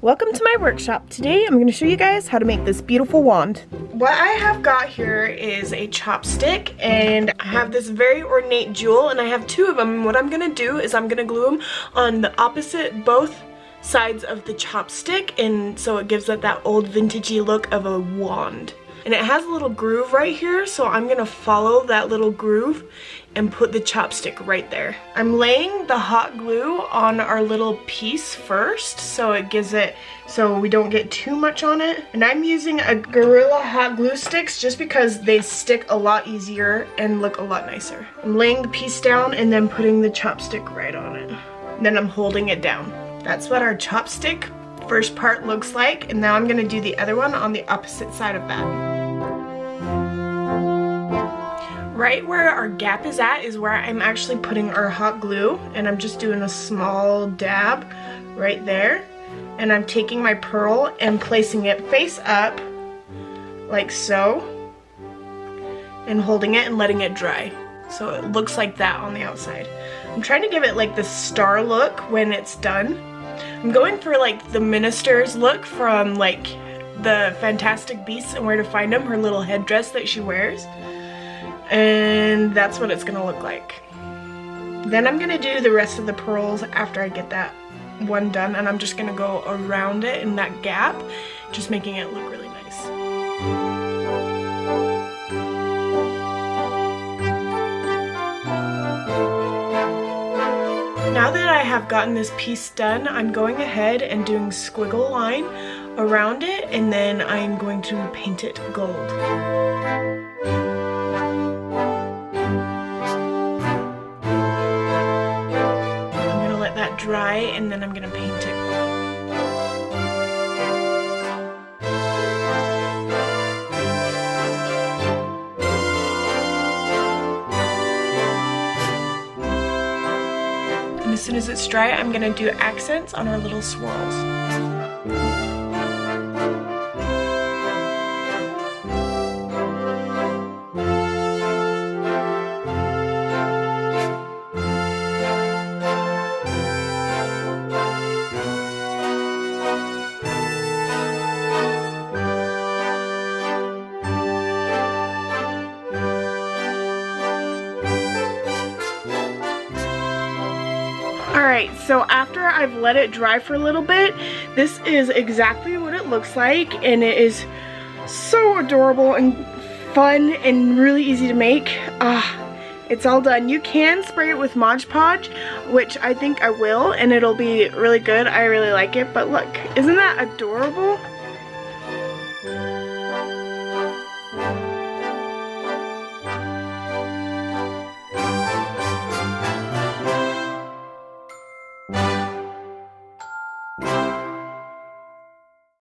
Welcome to my workshop. Today I'm going to show you guys how to make this beautiful wand. What I have got here is a chopstick, and I have this very ornate jewel, and I have two of them. What I'm going to do is I'm going to glue them on the opposite both sides of the chopstick, and so it gives it that old vintagey look of a wand. And it has a little groove right here, so I'm gonna follow that little groove and put the chopstick right there. I'm laying the hot glue on our little piece first, so it gives it, so we don't get too much on it. And I'm using a Gorilla hot glue sticks just because they stick a lot easier and look a lot nicer. I'm laying the piece down and then putting the chopstick right on it. And then I'm holding it down. That's what our chopstick first part looks like, and now I'm gonna do the other one on the opposite side of that. Right where our gap is at is where I'm actually putting our hot glue, and I'm just doing a small dab right there. And I'm taking my pearl and placing it face up like so and holding it and letting it dry. So it looks like that on the outside. I'm trying to give it like the star look when it's done. I'm going for like the minister's look from like the Fantastic Beasts and Where to Find Them, her little headdress that she wears. And that's what it's gonna look like. Then I'm gonna do the rest of the pearls after I get that one done, and I'm just gonna go around it in that gap, just making it look really nice. Now that I have gotten this piece done, I'm going ahead and doing squiggle line around it, and then I'm going to paint it gold. Dry, and then I'm gonna paint it. And as soon as it's dry, I'm gonna do accents on our little swirls. Alright, so after I've let it dry for a little bit, this is exactly what it looks like, and it is so adorable and fun and really easy to make. It's all done. You can spray it with Mod Podge, which I think I will, and it'll be really good. I really like it, but look, isn't that adorable?